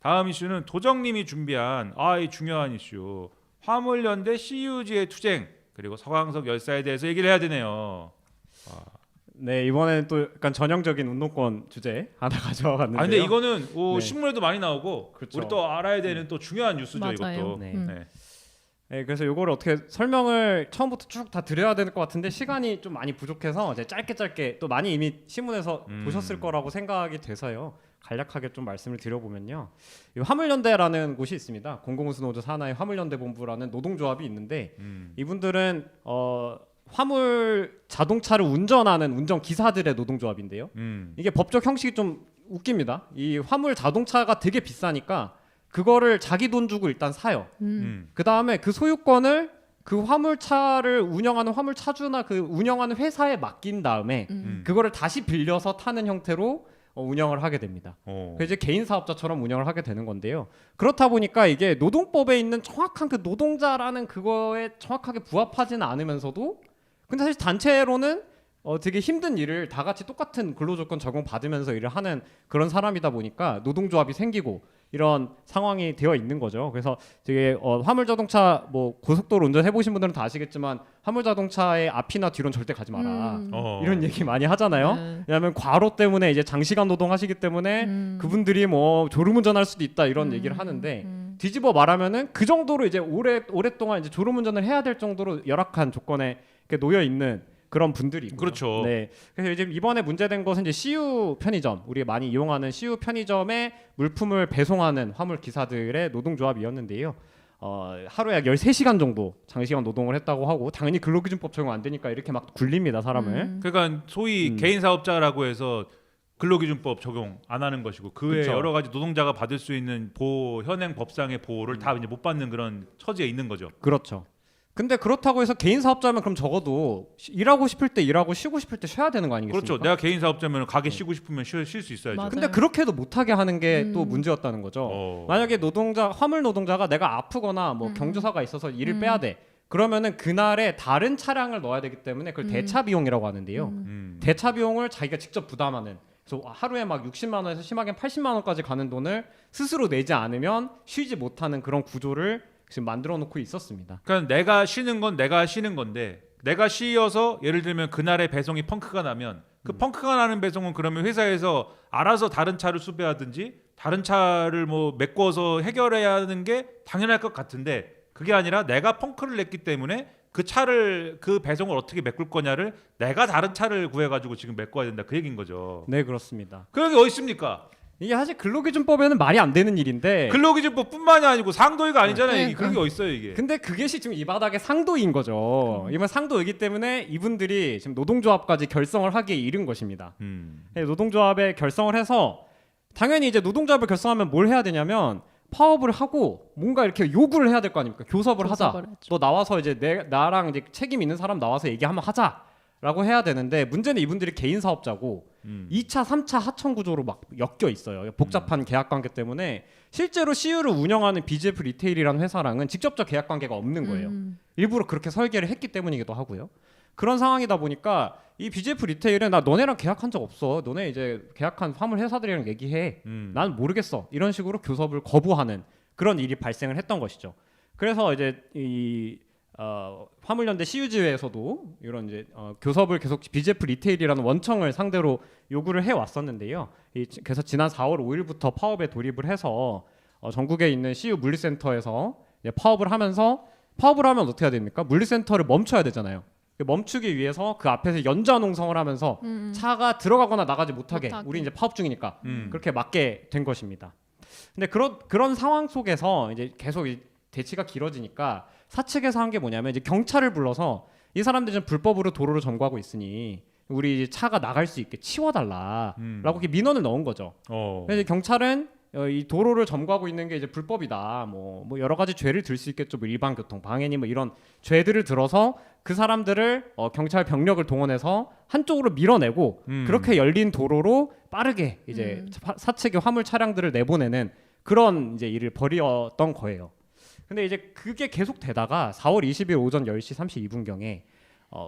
다음 이슈는 도정님이 준비한 이 중요한 이슈. 화물연대 CUG의 투쟁 그리고 서광석 열사에 대해서 얘기를 해야 되네요. 네, 이번에는 또 약간 전형적인 운동권 주제 하나 가져와 봤는데요. 근데 이거는 네. 신문에도 많이 나오고 그렇죠. 우리 또 알아야 되는 또 중요한 뉴스죠. 맞아요. 이것도. 네. 네. 네, 그래서 이거를 어떻게 설명을 처음부터 쭉 다 드려야 될 것 같은데 시간이 좀 많이 부족해서 이제 짧게 또 많이 이미 신문에서 보셨을 거라고 생각이 돼서요. 간략하게 좀 말씀을 드려보면요. 이 화물연대라는 곳이 있습니다. 공공운수노조 산하의 화물연대본부라는 노동조합이 있는데 이분들은 화물 자동차를 운전하는 운전기사들의 노동조합인데요. 이게 법적 형식이 좀 웃깁니다. 이 화물 자동차가 되게 비싸니까 그거를 자기 돈 주고 일단 사요. 그 다음에 그 소유권을 그 화물차를 운영하는 화물차주나 그 운영하는 회사에 맡긴 다음에 그거를 다시 빌려서 타는 형태로 운영을 하게 됩니다. 그래서 이제 개인 사업자처럼 운영을 하게 되는 건데요. 그렇다 보니까 이게 노동법에 있는 정확한 그 노동자라는 그거에 정확하게 부합하지는 않으면서도 근데 사실 단체로는 되게 힘든 일을 다 같이 똑같은 근로조건 적용받으면서 일을 하는 그런 사람이다 보니까 노동조합이 생기고 이런 상황이 되어 있는 거죠. 그래서 되게 화물자동차 뭐 고속도로 운전해 보신 분들은 다 아시겠지만 화물자동차의 앞이나 뒤로는 절대 가지 마라. 이런 얘기 많이 하잖아요. 네. 왜냐하면 과로 때문에 이제 장시간 노동하시기 때문에 그분들이 뭐 졸음운전할 수도 있다 이런 얘기를 하는데 뒤집어 말하면은 그 정도로 이제 오랫동안 이제 졸음운전을 해야 될 정도로 열악한 조건에 놓여 있는 그런 분들이 그렇죠. 네. 그래서 지금 이번에 문제된 것은 이제 CU 편의점, 우리가 많이 이용하는 CU 편의점에 물품을 배송하는 화물 기사들의 노동조합이었는데요. 하루에 약 13시간 정도 장시간 노동을 했다고 하고 당연히 근로기준법 적용 안 되니까 이렇게 막 굴립니다, 사람을. 그러니까 소위 개인 사업자라고 해서 근로기준법 적용 안 하는 것이고 그 외에 그쵸. 여러 가지 노동자가 받을 수 있는 보호, 현행 법상의 보호를 다 이제 못 받는 그런 처지에 있는 거죠. 그렇죠. 근데 그렇다고 해서 개인 사업자면 그럼 적어도 일하고 싶을 때 일하고 쉬고 싶을 때 쉬어야 되는 거 아니겠습니까? 그렇죠. 내가 개인 사업자면 가게 쉬고 싶으면 쉴 수 있어야죠. 맞아요. 근데 그렇게도 못하게 하는 게 또 문제였다는 거죠. 만약에 화물 노동자가 내가 아프거나 뭐 경조사가 있어서 일을 빼야 돼. 그러면은 그날에 다른 차량을 넣어야 되기 때문에 그걸 대차 비용이라고 하는데요. 대차 비용을 자기가 직접 부담하는. 그래서 하루에 막 60만 원에서 심하게 80만 원까지 가는 돈을 스스로 내지 않으면 쉬지 못하는 그런 구조를 지금 만들어 놓고 있었습니다. 그러니까 내가 쉬는 건 내가 쉬는 건데 내가 쉬어서 예를 들면 그날의 배송이 펑크가 나면 그 펑크가 나는 배송은 그러면 회사에서 알아서 다른 차를 수배하든지 다른 차를 뭐 메꿔서 해결해야 하는 게 당연할 것 같은데 그게 아니라 내가 펑크를 냈기 때문에 그 배송을 어떻게 메꿀 거냐를 내가 다른 차를 구해가지고 지금 메꿔야 된다 그 얘기인 거죠. 네, 그렇습니다. 그런 게 어디 있습니까? 이게 사실 근로기준법에는 말이 안 되는 일인데 근로기준법뿐만이 아니고 상도위가 아니잖아요. 네. 이게 그런 게 어디 있어요 이게. 근데 그게 지금 이 바닥의 상도인 거죠. 이번 상도이기 때문에 이분들이 지금 노동조합까지 결성을 하기에 이른 것입니다. 네, 노동조합에 결성을 해서 당연히 이제 노동조합을 결성하면 뭘 해야 되냐면 파업을 하고 뭔가 이렇게 요구를 해야 될 거 아닙니까? 교섭을 하자. 했죠. 또 나와서 이제 나랑 이제 책임 있는 사람 나와서 얘기 한번 하자라고 해야 되는데 문제는 이분들이 개인 사업자고 2차, 3차 하청 구조로 막 엮여 있어요. 복잡한 계약 관계 때문에 실제로 CU를 운영하는 BGF 리테일이라는 회사랑은 직접적 계약 관계가 없는 거예요. 일부러 그렇게 설계를 했기 때문이기도 하고요. 그런 상황이다 보니까 이 BGF 리테일은 나 너네랑 계약한 적 없어. 너네 이제 계약한 화물 회사들이랑 얘기해. 난 모르겠어. 이런 식으로 교섭을 거부하는 그런 일이 발생을 했던 것이죠. 그래서 이제 이 화물연대 CU지회에서도 이런 이제 교섭을 계속 BGF 리테일이라는 원청을 상대로 요구를 해 왔었는데요. 그래서 지난 4월 5일부터 파업에 돌입을 해서 전국에 있는 CU 물류센터에서 이제 파업을 하면 어떻게 해야 됩니까? 물류센터를 멈춰야 되잖아요. 멈추기 위해서 그 앞에서 연좌 농성을 하면서 차가 들어가거나 나가지 못하게 우리 이제 파업 중이니까 그렇게 막게 된 것입니다. 근데 그런 상황 속에서 이제 계속 대치가 길어지니까 사측에서 한 게 뭐냐면 이제 경찰을 불러서 이 사람들이 좀 불법으로 도로를 점거하고 있으니 우리 차가 나갈 수 있게 치워달라라고 이렇게 민원을 넣은 거죠. 그래서 경찰은 이 도로를 점거하고 있는 게 이제 불법이다. 뭐 여러 가지 죄를 들 수 있겠죠. 뭐 일반 교통 방해니 뭐 이런 죄들을 들어서 그 사람들을 경찰 병력을 동원해서 한쪽으로 밀어내고 그렇게 열린 도로로 빠르게 이제 사측의 화물 차량들을 내보내는 그런 이제 일을 벌였던 거예요. 근데 이제 그게 계속 되다가 4월 20일 오전 10시 32분경에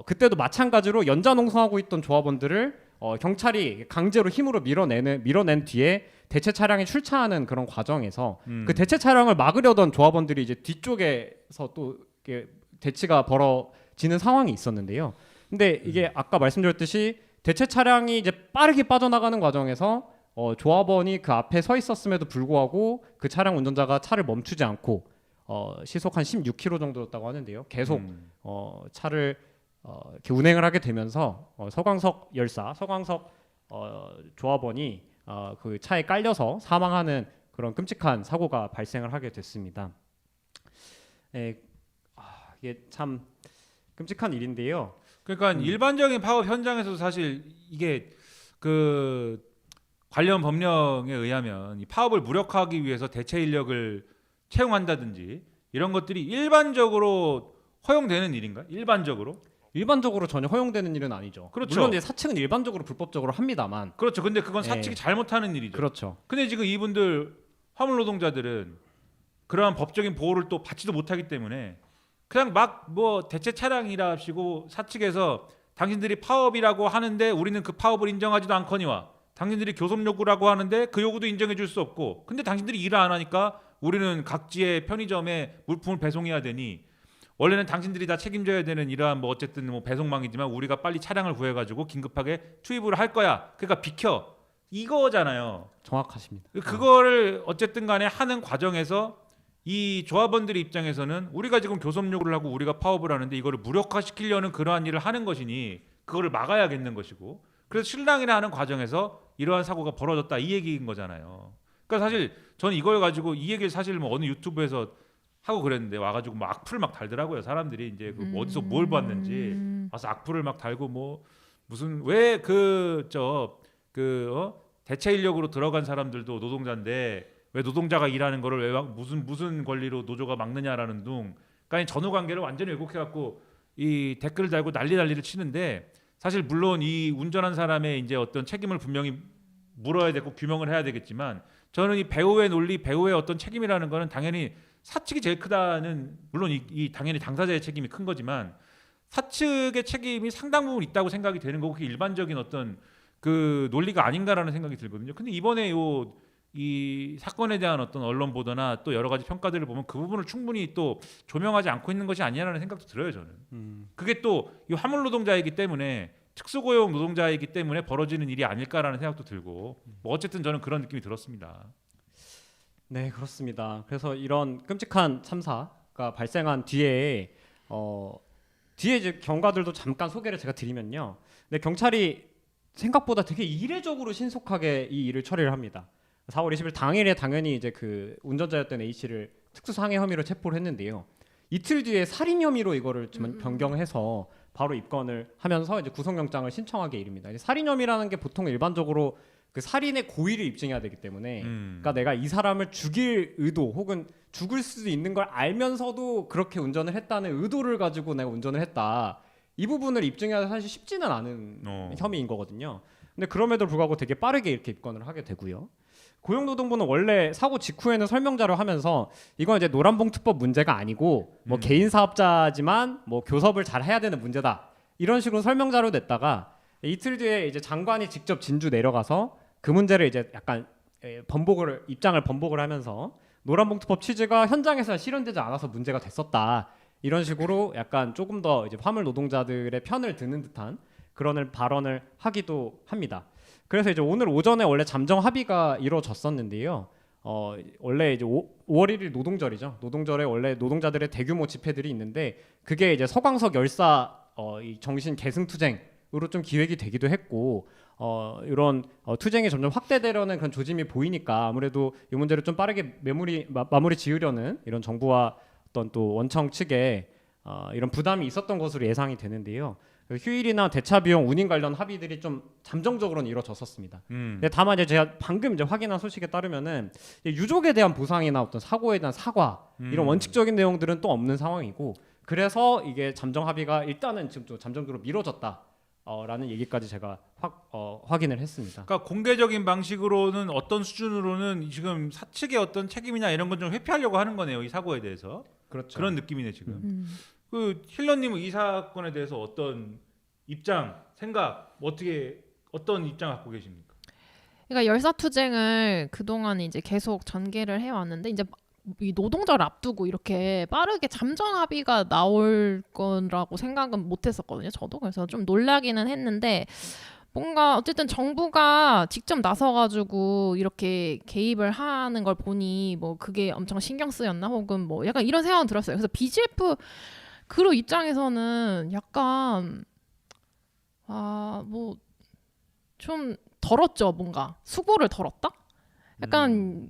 그때도 마찬가지로 연좌 농성하고 있던 조합원들을 경찰이 강제로 힘으로 밀어낸 뒤에 대체 차량이 출차하는 그런 과정에서 그 대체 차량을 막으려던 조합원들이 이제 뒤쪽에서 또 이렇게 대치가 벌어지는 상황이 있었는데요. 근데 이게 아까 말씀드렸듯이 대체 차량이 이제 빠르게 빠져나가는 과정에서 조합원이 그 앞에 서 있었음에도 불구하고 그 차량 운전자가 차를 멈추지 않고 시속 한 16km 정도였다고 하는데요. 계속 차를 이렇게 운행을 하게 되면서 서광석 열사, 서광석 조합원이 그 차에 깔려서 사망하는 그런 끔찍한 사고가 발생을 하게 됐습니다. 이게 참 끔찍한 일인데요. 그러니까 일반적인 파업 현장에서도 사실 이게 그 관련 법령에 의하면 이 파업을 무력화하기 위해서 대체 인력을 채용한다든지 이런 것들이 일반적으로 허용되는 일인가? 일반적으로 전혀 허용되는 일은 아니죠. 그렇죠. 물론 이제 사측은 일반적으로 불법적으로 합니다만. 그렇죠. 근데 그건 사측이 잘못하는 일이죠. 그렇죠. 근데 지금 이분들 화물 노동자들은 그러한 법적인 보호를 또 받지도 못하기 때문에 그냥 막 뭐 대체 차량이라 합시고 사측에서 당신들이 파업이라고 하는데 우리는 그 파업을 인정하지도 않거니와 당신들이 교섭 요구라고 하는데 그 요구도 인정해 줄 수 없고 근데 당신들이 일을 안 하니까 우리는 각지의 편의점에 물품을 배송해야 되니 원래는 당신들이 다 책임져야 되는 이러한 뭐 어쨌든 뭐 배송망이지만 우리가 빨리 차량을 구해가지고 긴급하게 투입을 할 거야. 그러니까 비켜 이거잖아요. 정확하십니다. 그거를 어쨌든 간에 하는 과정에서 이 조합원들의 입장에서는 우리가 지금 교섭 요구를 하고 우리가 파업을 하는데 이거를 무력화시키려는 그러한 일을 하는 것이니 그거를 막아야겠는 것이고 그래서 실랑이나 하는 과정에서 이러한 사고가 벌어졌다 이 얘기인 거잖아요. 그러니까 사실 저는 이걸 가지고 이 얘기를 사실 뭐 어느 유튜브에서 하고 그랬는데 와가지고 막 악플을 막 달더라고요. 사람들이 이제 그 어디서 뭘 봤는지 와서 악플을 막 달고 뭐 무슨 왜 대체 인력으로 들어간 사람들도 노동자인데 왜 노동자가 일하는 거를 왜 무슨 권리로 노조가 막느냐라는 둥, 그러니까 전후 관계를 완전히 왜곡해갖고 이 댓글을 달고 난리를 치는데 사실 물론 이 운전한 사람의 이제 어떤 책임을 분명히 물어야 되고 규명을 해야 되겠지만 저는 이 배우의 논리, 배우의 어떤 책임이라는 거는 당연히 사측이 제일 크다는 물론 이 당연히 당사자의 책임이 큰 거지만 사측의 책임이 상당 부분 있다고 생각이 되는 거고 그게 일반적인 어떤 그 논리가 아닌가라는 생각이 들거든요. 근데 이번에 이 사건에 대한 어떤 언론 보도나 또 여러 가지 평가들을 보면 그 부분을 충분히 또 조명하지 않고 있는 것이 아니냐라는 생각도 들어요. 저는 그게 또 이 화물 노동자이기 때문에 특수고용 노동자이기 때문에 벌어지는 일이 아닐까라는 생각도 들고 뭐 어쨌든 저는 그런 느낌이 들었습니다. 네, 그렇습니다. 그래서 이런 끔찍한 참사가 발생한 뒤에 이제 경과들도 잠깐 소개를 제가 드리면요. 근데 경찰이 생각보다 되게 이례적으로 신속하게 이 일을 처리를 합니다. 4월 20일 당일에 당연히 이제 그 운전자였던 A 씨를 특수상해 혐의로 체포를 했는데요. 이틀 뒤에 살인 혐의로 이거를 변경해서 바로 입건을 하면서 이제 구속영장을 신청하게 이릅니다. 이제 살인 혐의라는 게 보통 일반적으로 그 살인의 고의를 입증해야 되기 때문에 그러니까 내가 이 사람을 죽일 의도 혹은 죽을 수도 있는 걸 알면서도 그렇게 운전을 했다는 의도를 가지고 내가 운전을 했다. 이 부분을 입증해야 사실 쉽지는 않은 혐의인 거거든요. 근데 그럼에도 불구하고 되게 빠르게 이렇게 입건을 하게 되고요. 고용노동부는 원래 사고 직후에는 설명자를 하면서 이건 이제 노란봉투법 문제가 아니고 뭐 개인 사업자지만 뭐 교섭을 잘 해야 되는 문제다. 이런 식으로 설명자료 냈다가 이틀 뒤에 이제 장관이 직접 진주 내려가서 그 문제를 이제 약간 입장을 번복을 하면서 노란봉투법 취지가 현장에서 실현되지 않아서 문제가 됐었다. 이런 식으로 약간 조금 더 이제 화물 노동자들의 편을 드는 듯한 그런 발언을 하기도 합니다. 그래서 이제 오늘 오전에 원래 잠정 합의가 이루어졌었는데요. 원래 이제 5월 1일 노동절이죠. 노동절에 원래 노동자들의 대규모 집회들이 있는데 그게 이제 서광석 열사 이 정신 계승투쟁으로 좀 기획이 되기도 했고 이런 투쟁이 점점 확대되려는 그런 조짐이 보이니까 아무래도 이 문제를 좀 빠르게 마무리 지으려는 이런 정부와 어떤 또 원청 측에 이런 부담이 있었던 것으로 예상이 되는데요. 휴일이나 대차 비용 운임 관련 합의들이 좀 잠정적으로는 이루어졌었습니다. 근데 다만 이제 제가 방금 이제 확인한 소식에 따르면은 유족에 대한 보상이나 어떤 사고에 대한 사과 이런 원칙적인 내용들은 또 없는 상황이고 그래서 이게 잠정 합의가 일단은 지금 좀 잠정적으로 미뤄졌다라는 얘기까지 제가 확인을 했습니다. 그러니까 공개적인 방식으로는 어떤 수준으로는 지금 사측의 어떤 책임이나 이런 건 좀 회피하려고 하는 거네요. 이 사고에 대해서. 그렇죠. 그런 느낌이네 지금. 그 힐러님은 이 사건에 대해서 어떤 입장, 생각, 어떤 입장 갖고 계십니까? 그러니까 열사투쟁을 그동안 이제 계속 전개를 해왔는데 이제 이 노동절 앞두고 이렇게 빠르게 잠정 합의가 나올 거라고 생각은 못했었거든요. 저도 그래서 좀 놀라기는 했는데 뭔가 어쨌든 정부가 직접 나서가지고 이렇게 개입을 하는 걸 보니 뭐 그게 엄청 신경 쓰였나 혹은 뭐 약간 이런 생각은 들었어요. 그래서 BGF 그룹 입장에서는 약간 뭐 좀 덜었죠. 뭔가 수고를 덜었다? 약간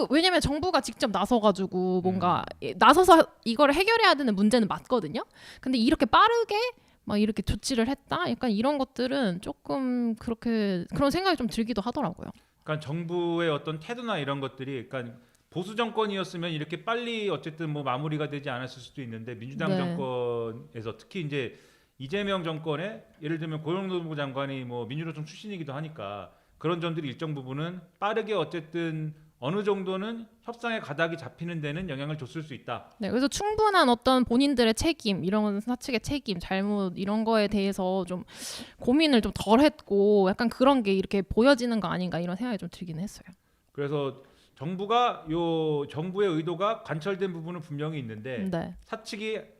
왜냐면 정부가 직접 나서가지고 뭔가 나서서 이걸 해결해야 되는 문제는 맞거든요. 근데 이렇게 빠르게 막 이렇게 조치를 했다? 약간 이런 것들은 조금 그런 생각이 좀 들기도 하더라고요. 그러니까 정부의 어떤 태도나 이런 것들이, 그러니까 보수 정권이었으면 이렇게 빨리 어쨌든 뭐 마무리가 되지 않았을 수도 있는데 민주당 네. 정권에서 특히 이제 이재명 정권에 예를 들면 고용노동부 장관이 뭐 민주노총 출신이기도 하니까 그런 점들이 일정 부분은 빠르게 어쨌든 어느 정도는 협상의 가닥이 잡히는 데는 영향을 줬을 수 있다. 네, 그래서 충분한 어떤 본인들의 책임, 이런 사측의 책임, 잘못 이런 거에 대해서 좀 고민을 좀 덜 했고 약간 그런 게 이렇게 보여지는 거 아닌가 이런 생각이 좀 들긴 했어요. 그래서 정부의 의도가 관철된 부분은 분명히 있는데 네. 사측이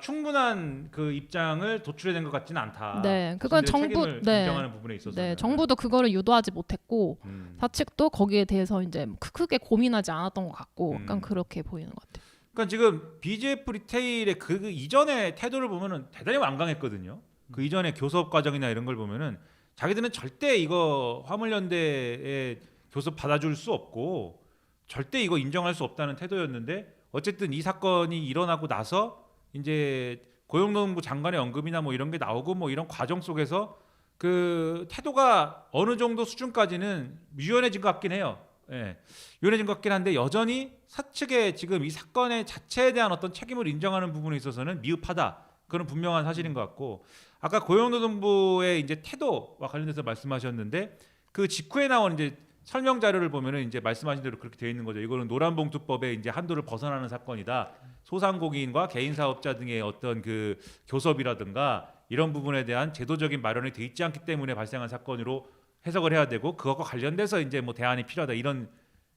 충분한 그 입장을 도출해낸 것 같지는 않다. 네, 그건 정부 책임을 인정하는 부분에 있어서. 네, 정부도 그거를 유도하지 못했고 사측도 거기에 대해서 이제 크게 고민하지 않았던 것 같고 약간 그렇게 보이는 것 같아요. 그러니까 지금 BGF 리테일의 그 이전의 태도를 보면은 대단히 완강했거든요. 그 이전의 교섭 과정이나 이런 걸 보면은 자기들은 절대 이거 화물연대에 교섭 받아줄 수 없고 절대 이거 인정할 수 없다는 태도였는데 어쨌든 이 사건이 일어나고 나서 이제 고용노동부 장관의 언급이나 뭐 이런 게 나오고 뭐 이런 과정 속에서 그 태도가 어느 정도 수준까지는 유연해진 것 같긴 해요. 예, 유연해진 것 같긴 한데 여전히 사측의 지금 이 사건의 자체에 대한 어떤 책임을 인정하는 부분에 있어서는 미흡하다. 그런 분명한 사실인 것 같고 아까 고용노동부의 이제 태도와 관련해서 말씀하셨는데 그 직후에 나온 이제 설명 자료를 보면은 이제 말씀하신 대로 그렇게 되어 있는 거죠. 이거는 노란봉투법의 이제 한도를 벗어나는 사건이다. 소상공인과 개인 사업자 등의 어떤 그 교섭이라든가 이런 부분에 대한 제도적인 마련이 돼 있지 않기 때문에 발생한 사건으로 해석을 해야 되고 그것과 관련돼서 이제 뭐 대안이 필요하다 이런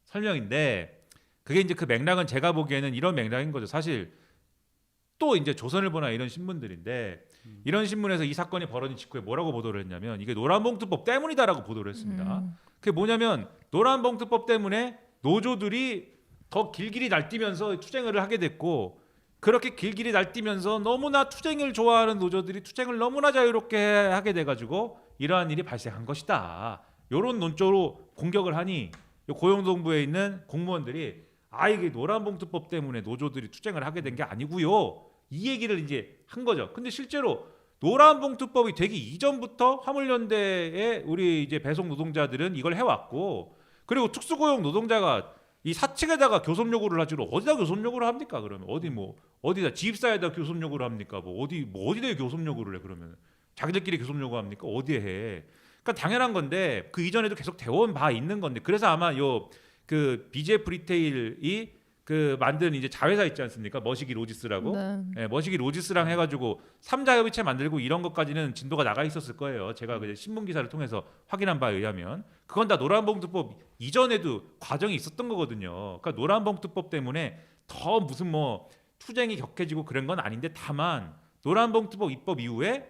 설명인데 그게 이제 그 맥락은 제가 보기에는 이런 맥락인 거죠. 사실 또 이제 조선일보나 이런 신문들인데 이런 신문에서 이 사건이 벌어진 직후에 뭐라고 보도를 했냐면 이게 노란봉투법 때문이다라고 보도를 했습니다. 그게 뭐냐면 노란봉투법 때문에 노조들이 더 길길이 날뛰면서 투쟁을 하게 됐고 그렇게 길길이 날뛰면서 너무나 투쟁을 좋아하는 노조들이 투쟁을 너무나 자유롭게 하게 돼가지고 이러한 일이 발생한 것이다. 이런 논조로 공격을 하니 고용노동부에 있는 공무원들이 이게 노란봉투법 때문에 노조들이 투쟁을 하게 된 게 아니고요. 이 얘기를 이제 한 거죠. 근데 실제로 노란봉투법이 되기 이전부터 화물연대의 우리 이제 배송 노동자들은 이걸 해왔고 그리고 특수고용 노동자가 이 사측에다가 교섭 요구를 하지로 어디다 교섭 요구를 합니까? 그러면 어디다 지입사에다 교섭 요구를 합니까? 어디다 교섭 요구를 해 그러면 자기들끼리 교섭 요구합니까? 어디에 해? 그러니까 당연한 건데 그 이전에도 계속 되어온 바 있는 건데 그래서 아마 그 BGF 리테일이 그 만든 이제 자회사 있지 않습니까? 머시기 로지스라고. 네. 네, 머시기 로지스랑 해가지고 3자 협의체 만들고 이런 것까지는 진도가 나가 있었을 거예요. 제가 그 신문 기사를 통해서 확인한 바에 의하면 그건 다 노란봉투법 이전에도 과정이 있었던 거거든요. 그러니까 노란봉투법 때문에 더 무슨 뭐 투쟁이 격해지고 그런 건 아닌데 다만 노란봉투법 입법 이후에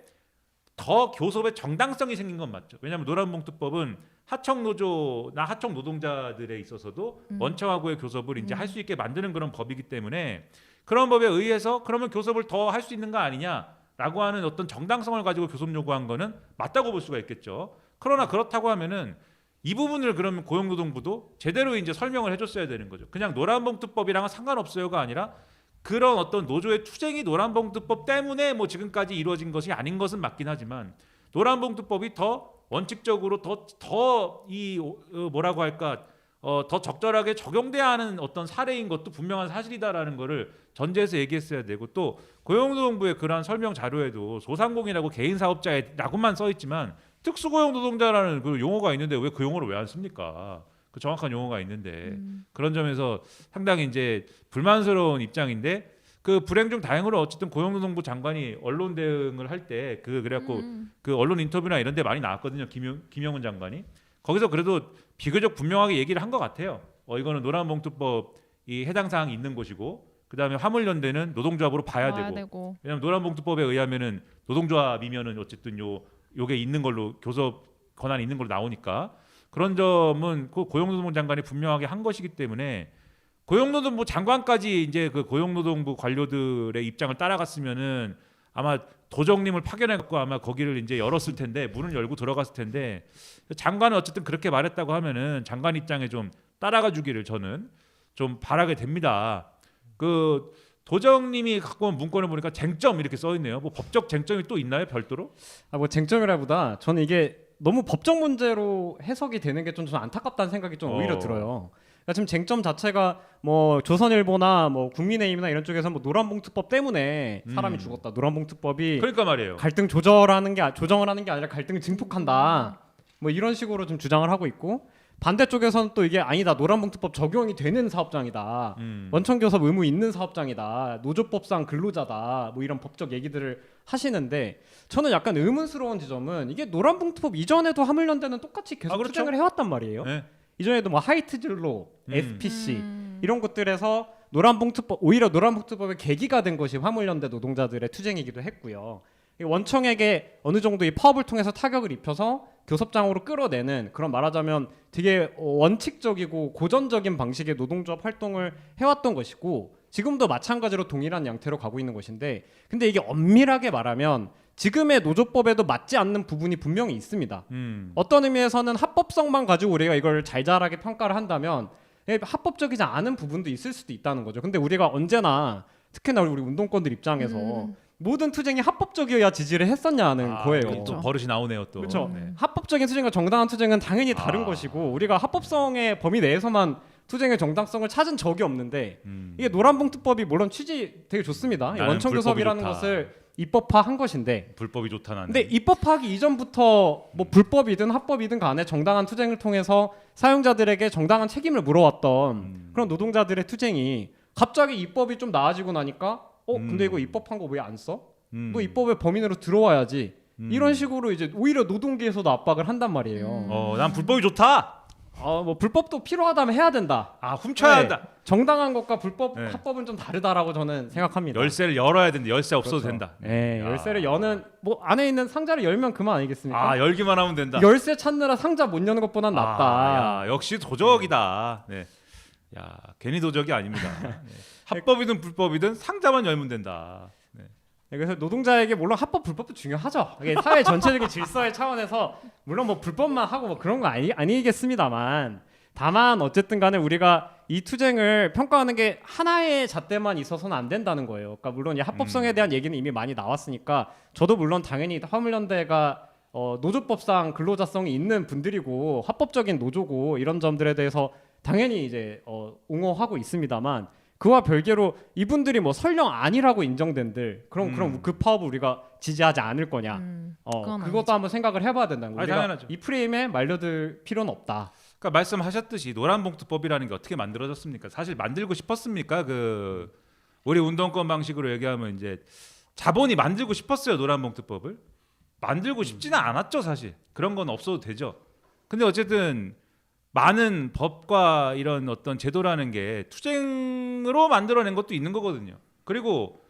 더 교섭의 정당성이 생긴 건 맞죠. 왜냐하면 노란봉투법은 하청 노조나 하청 노동자들에 있어서도 원청하고의 교섭을 이제 할 수 있게 만드는 그런 법이기 때문에 그런 법에 의해서 그러면 교섭을 더 할 수 있는 거 아니냐라고 하는 어떤 정당성을 가지고 교섭 요구한 거는 맞다고 볼 수가 있겠죠. 그러나 그렇다고 하면은 이 부분을 그러면 고용노동부도 제대로 이제 설명을 해줬어야 되는 거죠. 그냥 노란봉투법이랑은 상관없어요가 아니라 그런 어떤 노조의 투쟁이 노란봉투법 때문에 뭐 지금까지 이루어진 것이 아닌 것은 맞긴 하지만 노란봉투법이 더 원칙적으로 더 뭐라고 할까 더 적절하게 적용돼야 하는 어떤 사례인 것도 분명한 사실이다라는 거를 전제해서 얘기했어야 되고 또 고용노동부의 그러한 설명 자료에도 소상공인하고 개인 사업자라고만 써 있지만 특수고용 노동자라는 그 용어가 있는데 왜 그 용어를 왜 안 씁니까? 그 정확한 용어가 있는데 그런 점에서 상당히 이제 불만스러운 입장인데 그 불행 중 다행으로 어쨌든 고용노동부 장관이 언론 대응을 할 때 그래갖고 그 언론 인터뷰나 이런 데 많이 나왔거든요. 김영은 장관이 거기서 그래도 비교적 분명하게 얘기를 한 것 같아요. 이거는 노란봉투법이 해당 사항이 있는 곳이고 그다음에 화물연대는 노동조합으로 봐야 되고. 왜냐하면 노란봉투법에 의하면은 노동조합이면은 어쨌든 요게 있는 걸로 교섭 권한이 있는 걸로 나오니까 그런 점은 그 고용노동부 장관이 분명하게 한 것이기 때문에 고용노동부 장관까지 이제 그 고용노동부 관료들의 입장을 따라갔으면은 아마 도정님을 파견해갖고 아마 거기를 이제 열었을 텐데 문을 열고 들어갔을 텐데 장관은 어쨌든 그렇게 말했다고 하면은 장관 입장에 좀 따라가 주기를 저는 좀 바라게 됩니다. 그 도정님이 갖고 온 문건을 보니까 쟁점 이렇게 써 있네요. 뭐 법적 쟁점이 또 있나요, 별도로? 뭐 쟁점이라보다 저는 이게 너무 법적 문제로 해석이 되는 게 좀 저는 안타깝다는 생각이 좀 오히려 들어요. 그러니까 지금 쟁점 자체가 뭐 조선일보나 뭐 국민의힘이나 이런 쪽에서 뭐 노란봉투법 때문에 사람이 죽었다. 노란봉투법이 그러니까 말이에요. 갈등 조정을 하는 게 아니라 갈등을 증폭한다. 뭐 이런 식으로 좀 주장을 하고 있고 반대쪽에서는 또 이게 아니다. 노란봉투법 적용이 되는 사업장이다. 원청교섭 의무 있는 사업장이다. 노조법상 근로자다. 뭐 이런 법적 얘기들을 하시는데 저는 약간 의문스러운 지점은 이게 노란봉투법 이전에도 화물연대는 똑같이 계속 그렇죠. 투쟁을 해왔단 말이에요. 네. 이전에도 뭐 하이트진로, SPC 이런 것들에서 오히려 노란봉투법의 계기가 된 것이 화물연대 노동자들의 투쟁이기도 했고요. 원청에게 어느 정도 이 파업을 통해서 타격을 입혀서 교섭장으로 끌어내는 그런 말하자면 되게 원칙적이고 고전적인 방식의 노동조합 활동을 해왔던 것이고 지금도 마찬가지로 동일한 양태로 가고 있는 것인데 근데 이게 엄밀하게 말하면 지금의 노조법에도 맞지 않는 부분이 분명히 있습니다. 어떤 의미에서는 합법성만 가지고 우리가 이걸 잘잘하게 평가를 한다면 합법적이지 않은 부분도 있을 수도 있다는 거죠. 근데 우리가 언제나 특히나 우리 운동권들 입장에서 모든 투쟁이 합법적이어야 지지를 했었냐는 거예요. 또 버릇이 나오네요 또. 그렇죠. 네. 합법적인 투쟁과 정당한 투쟁은 당연히 다른 것이고 우리가 합법성의 범위 내에서만 투쟁의 정당성을 찾은 적이 없는데 이게 노란봉투법이 물론 취지 되게 좋습니다. 나는 원청교섭이라는 불법이 좋다. 것을 입법화한 것인데 불법이 좋다 나는. 근데 입법하기 이전부터 뭐 불법이든 합법이든 간에 정당한 투쟁을 통해서 사용자들에게 정당한 책임을 물어왔던 그런 노동자들의 투쟁이 갑자기 입법이 좀 나아지고 나니까 근데 이거 입법한 거 왜 안 써? 너 입법의 범인으로 들어와야지. 이런 식으로 이제 오히려 노동계에서도 압박을 한단 말이에요. 난 불법이 좋다. 뭐 불법도 필요하다면 해야 된다. 훔쳐야 네. 한다. 정당한 것과 불법 네. 합법은 좀 다르다라고 저는 생각합니다. 열쇠를 열어야 된다. 열쇠 없어도 그렇죠. 된다. 네, 야. 열쇠를 여는 뭐 안에 있는 상자를 열면 그만 아니겠습니까? 열기만 하면 된다. 열쇠 찾느라 상자 못 여는 것보단 낫다. 야, 역시 도적이다. 네. 야, 괜히 도적이 아닙니다. 네. 합법이든 불법이든 상자만 열면 된다. 네. 그래서 노동자에게 물론 합법 불법도 중요하죠. 이게 사회 전체적인 질서의 차원에서 물론 뭐 불법만 하고 뭐 그런 거 아니겠습니다만 다만 어쨌든 간에 우리가 이 투쟁을 평가하는 게 하나의 잣대만 있어서는 안 된다는 거예요. 그러니까 물론 이 합법성에 대한 얘기는 이미 많이 나왔으니까 저도 물론 당연히 화물연대가 노조법상 근로자성이 있는 분들이고 합법적인 노조고 이런 점들에 대해서 당연히 이제 옹호하고 있습니다만 그와 별개로 이분들이 뭐 설령 아니라고 인정된들 그럼 그 파업을 우리가 지지하지 않을 거냐 그건 그것도 아니죠. 한번 생각을 해봐야 된다는 거예요. 우리가 당연하죠. 이 프레임에 말려들 필요는 없다. 그러니까 말씀하셨듯이 노란봉투법이라는 게 어떻게 만들어졌습니까? 사실 만들고 싶었습니까? 그 우리 운동권 방식으로 얘기하면 이제 자본이 만들고 싶었어요. 노란봉투법을 만들고 싶지는 않았죠. 사실 그런 건 없어도 되죠. 근데 어쨌든 많은 법과 이런 어떤 제도라는 게 투쟁으로 만들어낸 것도 있는 거거든요. 그리고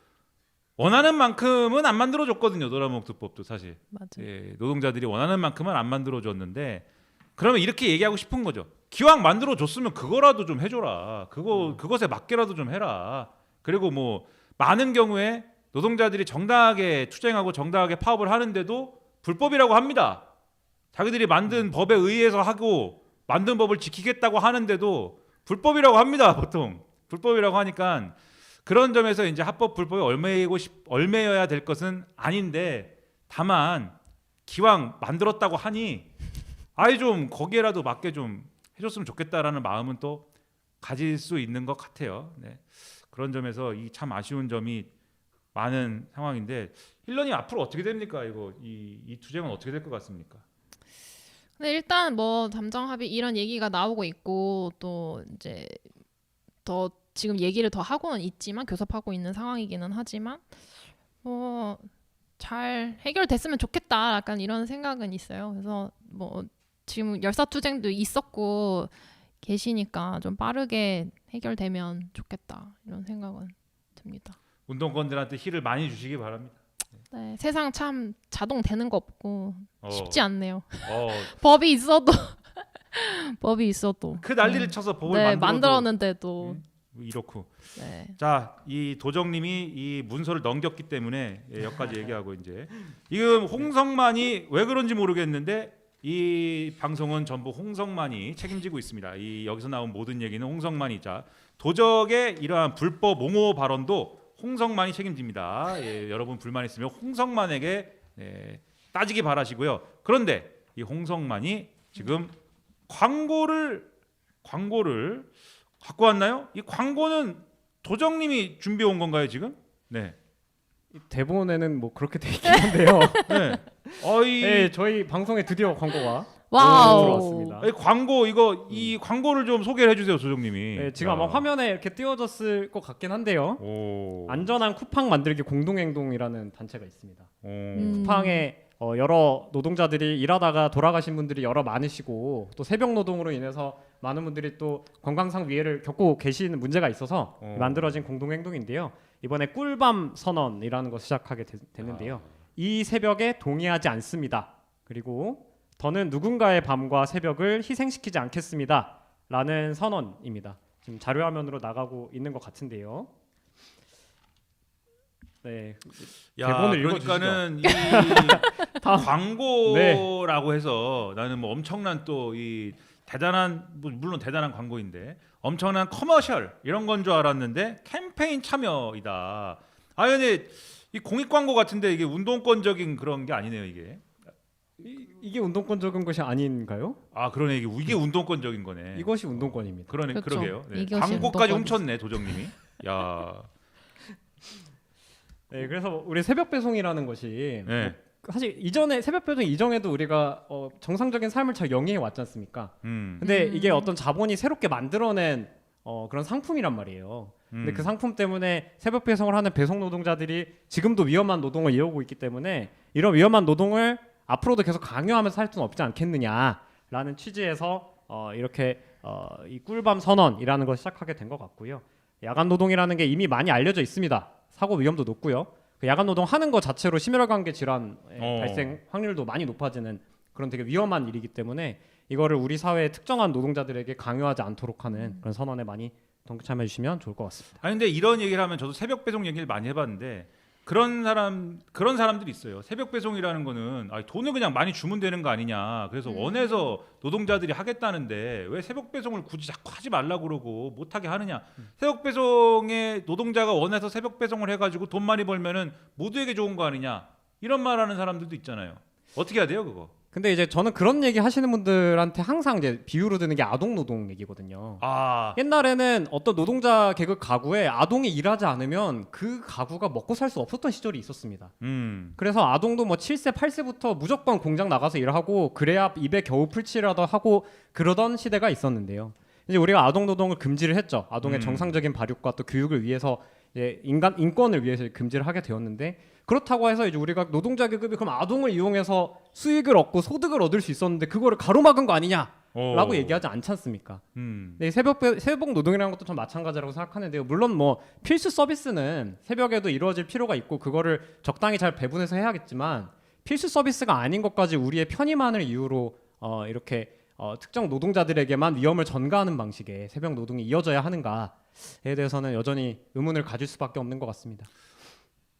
원하는 만큼은 안 만들어줬거든요. 노란봉투법도 사실. 맞아요. 예, 노동자들이 원하는 만큼은 안 만들어줬는데 그러면 이렇게 얘기하고 싶은 거죠. 기왕 만들어줬으면 그거라도 좀 해줘라. 그것에 맞게라도 좀 해라. 그리고 뭐 많은 경우에 노동자들이 정당하게 투쟁하고 정당하게 파업을 하는데도 불법이라고 합니다. 자기들이 만든 법에 의해서 하고 만든 법을 지키겠다고 하는데도 불법이라고 합니다. 보통 불법이라고 하니까 그런 점에서 이제 합법 불법에 얽매여야 될 것은 아닌데 다만 기왕 만들었다고 하니 아예 좀 거기에라도 맞게 좀 해줬으면 좋겠다라는 마음은 또 가질 수 있는 것 같아요. 네. 그런 점에서 이 참 아쉬운 점이 많은 상황인데 힐러님 앞으로 어떻게 됩니까? 이거 이 투쟁은 어떻게 될 것 같습니까? 근데 일단 뭐 잠정 합의 이런 얘기가 나오고 있고 또 이제 더 지금 얘기를 더 하고는 있지만 교섭하고 있는 상황이기는 하지만 뭐 잘 해결됐으면 좋겠다 약간 이런 생각은 있어요. 그래서 뭐 지금 열사투쟁도 있었고 계시니까 좀 빠르게 해결되면 좋겠다 이런 생각은 듭니다. 운동권들한테 힐을 많이 주시기 바랍니다. 네, 세상 참 자동 되는 거 없고 쉽지 않네요. 어, 법이 있어도 법이 있어도 그 난리를 쳐서 법을 네, 만들어도 만들었는데도 이렇고. 네. 자, 이 도정님이 이 문서를 넘겼기 때문에 여기까지 얘기하고 이제 지금 홍성만이 왜 그런지 모르겠는데 이 방송은 전부 홍성만이 책임지고 있습니다. 이 여기서 나온 모든 얘기는 홍성만이자 도적의 이러한 불법 옹호 발언도 홍성만이 책임집니다. 여러분 불만 있으면 홍성만에게 따지기 바라시고요. 그런데 이 홍성만이 지금 광고를 갖고 왔나요? 이 광고는 도정님이 준비해 온 건가요 지금? 네. 대본에는 뭐 그렇게 돼 있긴 한데요. 네. 네, 저희 방송에 드디어 광고가 와우. 들어왔습니다. 이 광고 이 광고를 좀 소개를 해주세요 도정님이. 네, 지금 아마 화면에 이렇게 띄워졌을 것 같긴 한데요. 오. 안전한 쿠팡 만들기 공동행동이라는 단체가 있습니다. 오. 쿠팡에 여러 노동자들이 일하다가 돌아가신 분들이 여러 많으시고 또 새벽 노동으로 인해서 많은 분들이 또 건강상 위해를 겪고 계시는 문제가 있어서 만들어진 공동행동인데요. 이번에 꿀밤 선언이라는 것을 시작하게 됐는데요. 이 새벽에 동의하지 않습니다. 그리고 더는 누군가의 밤과 새벽을 희생시키지 않겠습니다. 라는 선언입니다. 지금 자료화면으로 나가고 있는 것 같은데요. 네, 대본을 그러니까는 이 광고라고 해서 나는 뭐 엄청난 또 이 대단한 물론 대단한 광고인데 엄청난 커머셜 이런 건 줄 알았는데 캠페인 참여이다. 아 근데 이 공익 광고 같은데 이게 운동권적인 그런 게 아니네요 이게. 이게 운동권적인 것이 아닌가요? 아 그러네 이게 운동권적인 거네. 이것이 운동권입니다. 그러네 그렇죠. 그러게요. 네. 이것이 광고까지 운동권이지. 훔쳤네 도정님이. 야. 네, 그래서 우리 새벽 배송이라는 것이 네. 사실 이전에 새벽 배송 이전에도 우리가 정상적인 삶을 잘 영위해 왔지 않습니까? 근데 이게 어떤 자본이 새롭게 만들어낸 그런 상품이란 말이에요. 근데 그 상품 때문에 새벽 배송을 하는 배송 노동자들이 지금도 위험한 노동을 이어오고 있기 때문에 이런 위험한 노동을 앞으로도 계속 강요하면서 할 수는 없지 않겠느냐라는 취지에서 이렇게 이 꿀밤 선언이라는 걸 시작하게 된 것 같고요. 야간 노동이라는 게 이미 많이 알려져 있습니다. 사고 위험도 높고요. 그 야간 노동 하는 것 자체로 심혈관계 질환 발생 확률도 많이 높아지는 그런 되게 위험한 일이기 때문에 이거를 우리 사회의 특정한 노동자들에게 강요하지 않도록 하는 그런 선언에 많이 동참해 주시면 좋을 것 같습니다. 아니 근데 이런 얘기를 하면 저도 새벽 배송 얘기를 많이 해봤는데 그런 사람들이 있어요. 새벽 배송이라는 거는 돈을 그냥 많이 주면 되는 거 아니냐. 그래서 원해서 노동자들이 하겠다는데 왜 새벽 배송을 굳이 자꾸 하지 말라고 그러고 못하게 하느냐. 새벽 배송에 노동자가 원해서 새벽 배송을 해가지고 돈 많이 벌면은 모두에게 좋은 거 아니냐. 이런 말하는 사람들도 있잖아요. 어떻게 해야 돼요 그거? 근데 이제 저는 그런 얘기 하시는 분들한테 항상 이제 비유로 드는 게 아동 노동 얘기거든요. 옛날에는 어떤 노동자 계급 가구에 아동이 일하지 않으면 그 가구가 먹고 살 수 없었던 시절이 있었습니다. 그래서 아동도 뭐 7세, 8세부터 무조건 공장 나가서 일하고 그래야 입에 겨우 풀칠이라도 하고 그러던 시대가 있었는데요. 이제 우리가 아동 노동을 금지를 했죠. 아동의 정상적인 발육과 또 교육을 위해서 인권을 위해서 금지를 하게 되었는데 그렇다고 해서 이제 우리가 노동자 계급이 그럼 아동을 이용해서 수익을 얻고 소득을 얻을 수 있었는데 그거를 가로막은 거 아니냐라고 얘기하지 않지 않습니까? 네, 새벽 노동이라는 것도 좀 마찬가지라고 생각하는데요. 물론 뭐 필수 서비스는 새벽에도 이루어질 필요가 있고 그거를 적당히 잘 배분해서 해야겠지만 필수 서비스가 아닌 것까지 우리의 편의만을 이유로 이렇게 특정 노동자들에게만 위험을 전가하는 방식의 새벽 노동이 이어져야 하는가에 대해서는 여전히 의문을 가질 수밖에 없는 것 같습니다.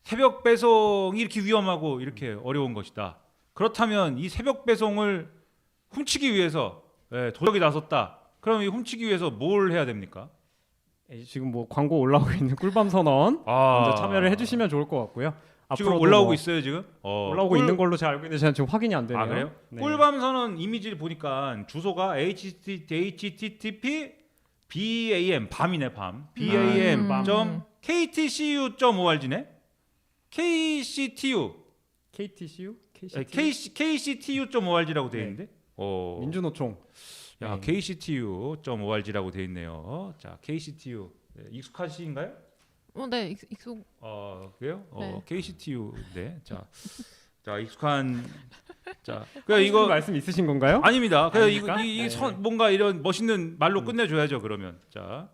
새벽 배송이 이렇게 위험하고 이렇게 어려운 것이다. 그렇다면 이 새벽 배송을 훔치기 위해서 도적이 나섰다. 그럼 이 훔치기 위해서 뭘 해야 됩니까? 지금 뭐 광고 올라오고 있는 꿀밤 선언 먼저 참여를 해주시면 좋을 것 같고요. 지금 올라오고 있어요 지금? 올라오고 있는 걸로 제가 알고 있는데 제가 지금 확인이 안 되네요. 그래요? 네. 꿀밤 선언 이미지를 보니까 주소가 http bam 밤이네 밤 bam.ktcu.org네. KCTU KCTU.org라고 되어 있는데 민주노총 KCTU.org라고 되어 있네요. 자 KCTU 익숙하신가요? 네, 익숙. 그래요? 네. KCTU 네. 자 자 익숙한 자 이거 그러니까 이거 말씀 있으신 건가요? 아닙니다. 그냥 이거 아닙니까? 이 네. 뭔가 이런 멋있는 말로 끝내줘야죠. 그러면 자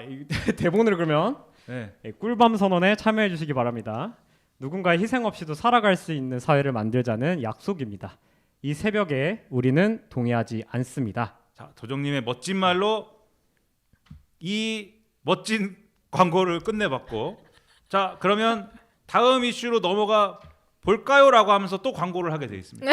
이 대본을 그러면 네. 꿀밤 선언에 참여해 주시기 바랍니다. 누군가의 희생 없이도 살아갈 수 있는 사회를 만들자는 약속입니다. 이 새벽에 우리는 동의하지 않습니다. 자 도정님의 멋진 말로 이 멋진 광고를 끝내봤고 자 그러면 다음 이슈로 넘어가 볼까요라고 하면서 또 광고를 하게 돼 있습니다.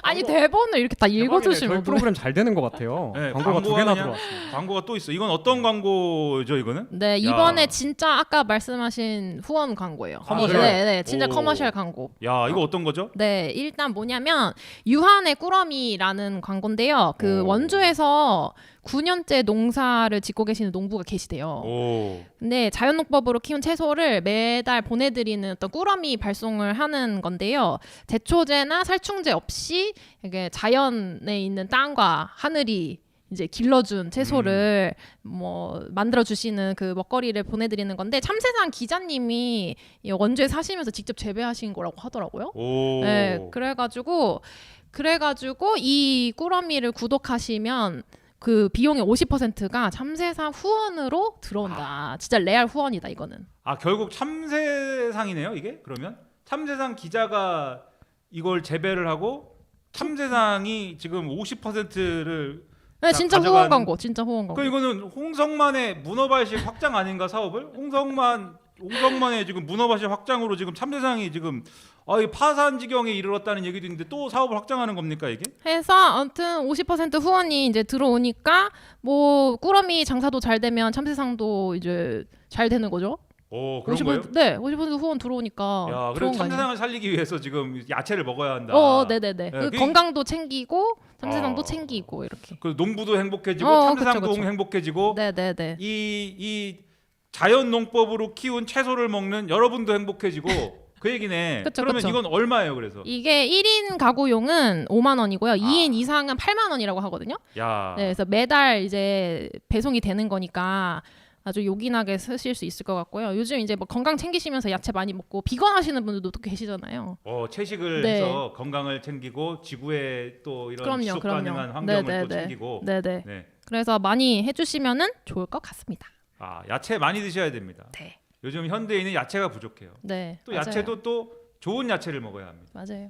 아니 대본을 이렇게 다 대박이네. 읽어주시면 저희 프로그램 잘 되는 것 같아요. 네, 광고가 두 광고가 개나 그냥- 들어왔습니다. 광고가 또 있어. 이건 어떤 광고죠 이거는? 네 이번에 야. 진짜 아까 말씀하신 후원 광고예요. 커머셜? 네, 진짜 오. 커머셜 광고. 야 이거 어떤 거죠? 네, 일단 뭐냐면 유한의 꾸러미라는 광고인데요. 그 오. 원주에서 9년째 농사를 짓고 계시는 농부가 계시대요. 오. 근데 자연농법으로 키운 채소를 매달 보내드리는 어떤 꾸러미 발송을 하는 건데요. 제초제나 살충제 없이 이게 자연에 있는 땅과 하늘이 이제 길러준 채소를 뭐 만들어 주시는 그 먹거리를 보내드리는 건데 참새상 기자님이 이 원주에 사시면서 직접 재배하신 거라고 하더라고요. 오. 네, 그래가지고 이 꾸러미를 구독하시면 그 비용의 50%가 참새상 후원으로 들어온다. 진짜 레알 후원이다 이거는. 아 결국 참새상이네요 이게? 그러면 참새상 기자가 이걸 재배를 하고 참새상이 지금 50%를 네, 자, 진짜 가져간- 후원 광고, 진짜 후원 광고. 그 이거는 홍성만의 문어발식 확장 아닌가 사업을? 홍성만의 지금 문어발식 확장으로 지금 참새상이 지금 이 파산 지경에 이르렀다는 얘기도 있는데 또 사업을 확장하는 겁니까 이게? 해서 아무튼 50% 후원이 이제 들어오니까 뭐 꾸러미 장사도 잘 되면 참새상도 이제 잘 되는 거죠. 오 그런 거예요? 네, 50% 후원 들어오니까 야, 좋은 그래서 거 아니에요? 참새상을 살리기 위해서 지금 야채를 먹어야 한다. 네네네. 네, 그 그게- 건강도 챙기고 참새상도 아. 챙기고 이렇게. 그 농부도 행복해지고 그쵸, 참새상도 그쵸. 행복해지고 네네네. 이 자연 농법으로 키운 채소를 먹는 여러분도 행복해지고 그 얘기네. 그쵸, 그러면 그쵸. 이건 얼마예요? 그래서 이게 1인 가구용은 5만 원이고요. 2인 이상은 8만 원이라고 하거든요. 야, 네, 그래서 매달 이제 배송이 되는 거니까 아주 요긴하게 쓰실 수 있을 것 같고요. 요즘 이제 뭐 건강 챙기시면서 야채 많이 먹고 비건 하시는 분들도 또 계시잖아요. 채식을 네. 해서 건강을 챙기고 지구에 또 이런 그럼요, 지속 그럼요. 가능한 환경을 네, 또 네, 챙기고. 네네. 네. 그래서 많이 해주시면은 좋을 것 같습니다. 야채 많이 드셔야 됩니다. 네. 요즘 현대인은 야채가 부족해요. 네. 또 맞아요. 야채도 또 좋은 야채를 먹어야 합니다. 맞아요.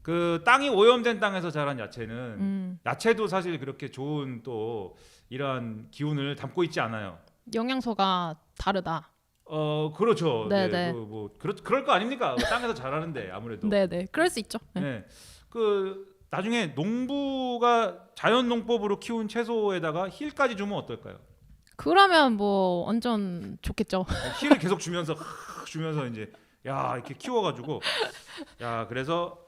그 땅이 오염된 땅에서 자란 야채는 음, 야채도 사실 그렇게 좋은 또 이러한 기운을 담고 있지 않아요. 영양소가 다르다. 그렇죠. 네, 네, 네. 그럴 거 아닙니까? 땅에서 자라는데 아무래도. 네네. 그럴 수 있죠. 네. 네. 그 나중에 농부가 자연 농법으로 키운 채소에다가 힐까지 주면 어떨까요? 그러면 뭐 완전 좋겠죠. 힐을 계속 주면서 이제 이렇게 키워가지고 그래서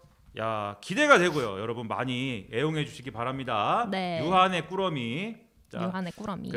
기대가 되고요. 여러분 많이 애용해 주시기 바랍니다. 네. 유한의 꾸러미. 자, 유한의 꾸러미.